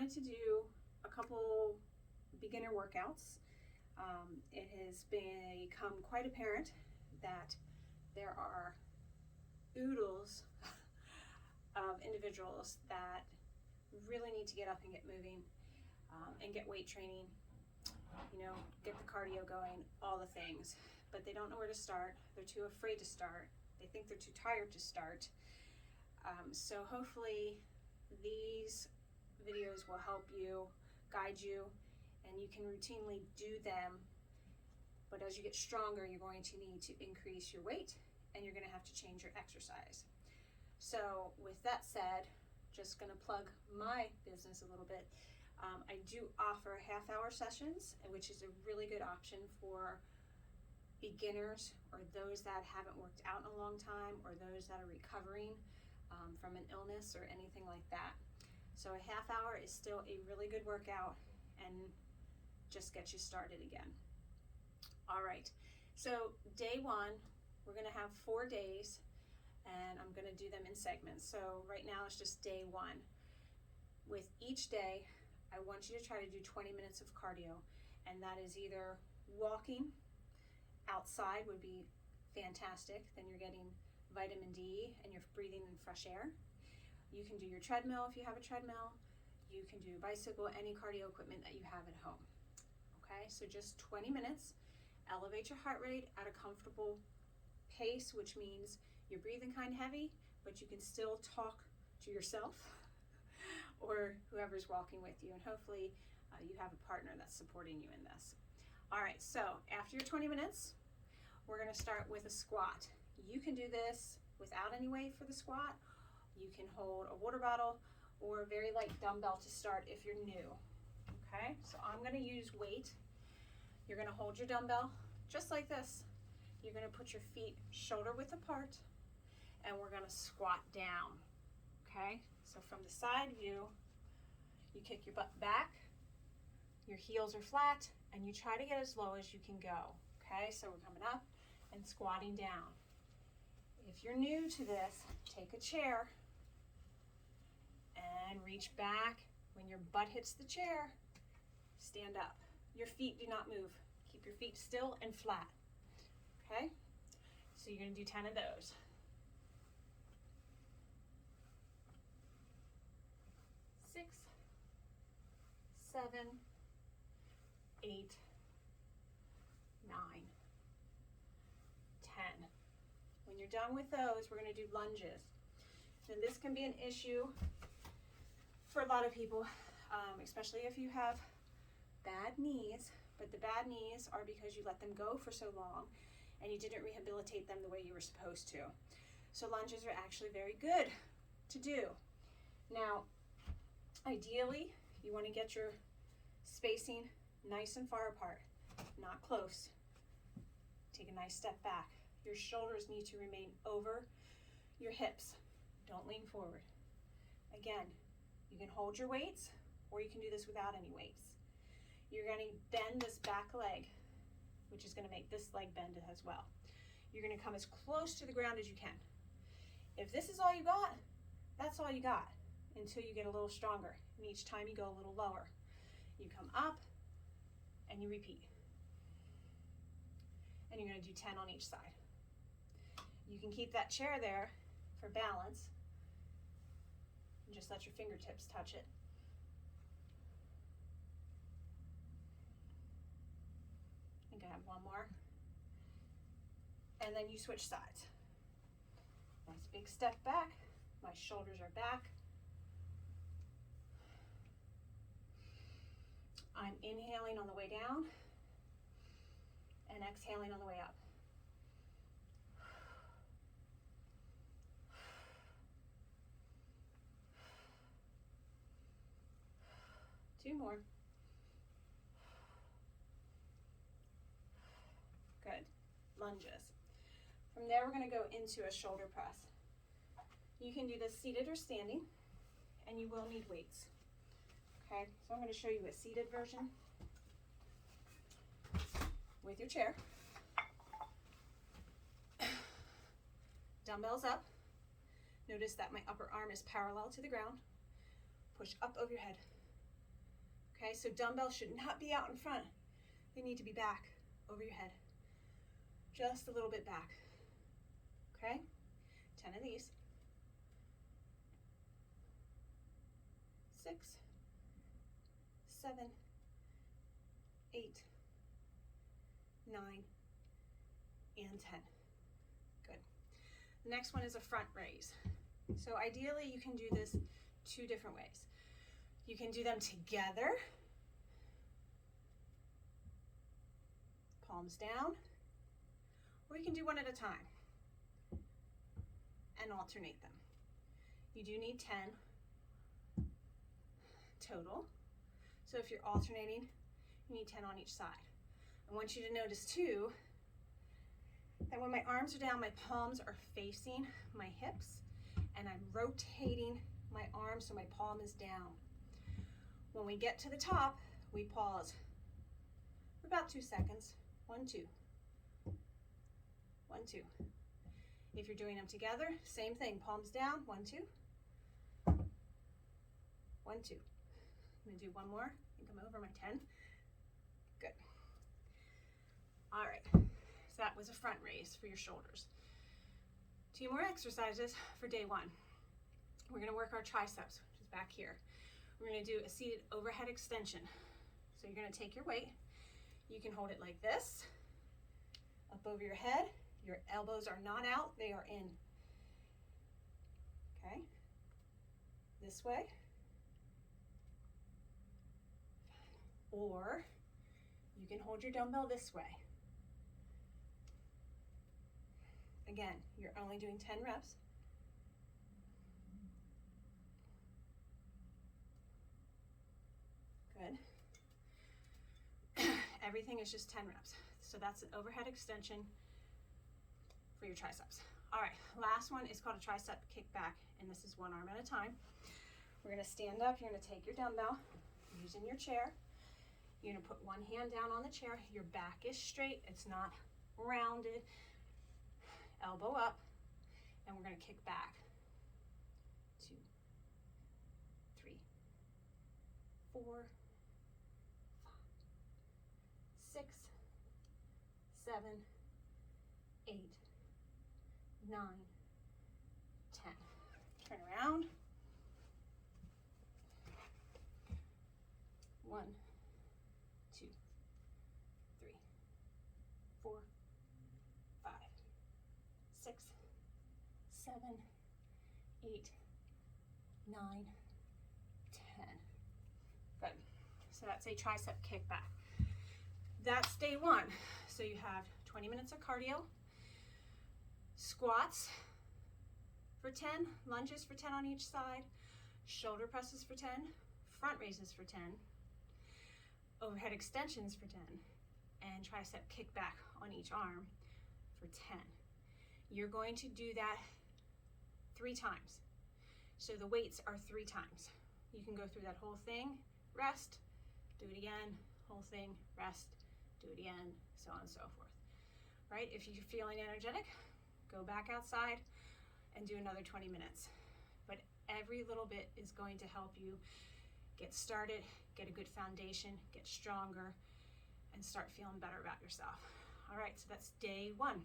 wanted to do a couple beginner workouts. It has become quite apparent that there are oodles of individuals that really need to get up and get moving, and get weight training, get the cardio going, all the things, but they don't know where to start. They're too afraid to start. They think they're too tired to start. So hopefully these videos will help you, guide you, and you can routinely do them. But as you get stronger, you're going to need to increase your weight, and you're going to have to change your exercise. So with that said, just going to plug my business a little bit. I do offer half-hour sessions, which is a really good option for beginners or those that haven't worked out in a long time, or those that are recovering from an illness or anything like that. So a half hour is still a really good workout and just gets you started again. All right, so day one, we're gonna have 4 days, and I'm gonna do them in segments. So right now it's just day one. With each day, I want you to try to do 20 minutes of cardio, and that is either walking outside would be fantastic. Then you're getting vitamin D and you're breathing in fresh air. You can do your treadmill if you have a treadmill. You can do bicycle, any cardio equipment that you have at home. Okay, so just 20 minutes. Elevate your heart rate at a comfortable pace, which means you're breathing kind of heavy, but you can still talk to yourself or whoever's walking with you, and hopefully you have a partner that's supporting you in this. All right, so after your 20 minutes, we're gonna start with a squat. You can do this without any weight for the squat. You can hold a water bottle or a very light dumbbell to start if you're new. Okay, so I'm gonna use weight. You're gonna hold your dumbbell just like this. You're gonna put your feet shoulder width apart, and we're gonna squat down. Okay, so from the side view, you kick your butt back, your heels are flat, and you try to get as low as you can go. Okay, so we're coming up and squatting down. If you're new to this, take a chair and reach back. When your butt hits the chair, stand up. Your feet do not move. Keep your feet still and flat. Okay, so you're gonna do 10 of those. 6, 7, 8, 9, 10. When you're done with those, we're gonna do lunges. And this can be an issue for a lot of people, especially if you have bad knees, but the bad knees are because you let them go for so long and you didn't rehabilitate them the way you were supposed to. So lunges are actually very good to do. Now, ideally, you want to get your spacing nice and far apart, not close. Take a nice step back. Your shoulders need to remain over your hips. Don't lean forward. Again, you can hold your weights, or you can do this without any weights. You're going to bend this back leg, which is going to make this leg bend as well. You're going to come as close to the ground as you can. If this is all you got, that's all you got until you get a little stronger. And each time you go a little lower. You come up and you repeat. And you're going to do 10 on each side. You can keep that chair there for balance and just let your fingertips touch it. I think I have one more. And then you switch sides. Nice big step back. My shoulders are back. I'm inhaling on the way down and exhaling on the way up. 2 more. Good. Lunges. From there, we're going to go into a shoulder press. You can do this seated or standing, and you will need weights. Okay, so I'm going to show you a seated version with your chair. Dumbbells up. Notice that my upper arm is parallel to the ground. Push up over your head. Okay, so dumbbells should not be out in front. They need to be back over your head. Just a little bit back. Okay, 10 of these. 6, 7, 8, 9, and 10. Good. The next one is a front raise. So ideally you can do this 2 different ways. You can do them together, palms down, or you can do one at a time and alternate them. You do need 10 total. So if you're alternating, you need 10 on each side. I want you to notice too that when my arms are down, my palms are facing my hips, and I'm rotating my arms so my palm is down. When we get to the top, we pause for about 2 seconds. 1, 2. 1, 2. If you're doing them together, same thing. Palms down. 1, 2. 1, 2. I'm gonna do one more. I think I'm over my 10. Good. All right. So that was a front raise for your shoulders. 2 more exercises for day 1. We're gonna work our triceps, which is back here. We're gonna do a seated overhead extension. So you're gonna take your weight. You can hold it like this, up over your head. Your elbows are not out, they are in. Okay, this way. Or you can hold your dumbbell this way. Again, you're only doing 10 reps. Good. Everything is just 10 reps. So that's an overhead extension for your triceps. All right, last one is called a tricep kickback, and this is one arm at a time. We're gonna stand up, you're gonna take your dumbbell, using your chair. You're gonna put one hand down on the chair, your back is straight, it's not rounded. Elbow up, and we're gonna kick back. 2, 3, 4, 5, 6, 7, 8, 9, 10. Turn around. 1, 2, 3, 4, 5, 6, 7, 8, 9, 10. Good. So that's a tricep kickback. That's day 1. So you have 20 minutes of cardio, squats for 10, lunges for 10 on each side, shoulder presses for 10, front raises for 10, overhead extensions for 10, and tricep kickback on each arm for 10. You're going to do that 3 times. So the weights are 3 times. You can go through that whole thing, rest, do it again, whole thing, rest, do it again, so on and so forth. Right? If you're feeling energetic, go back outside and do another 20 minutes. But every little bit is going to help you get started, get a good foundation, get stronger, and start feeling better about yourself. All right, so that's day 1.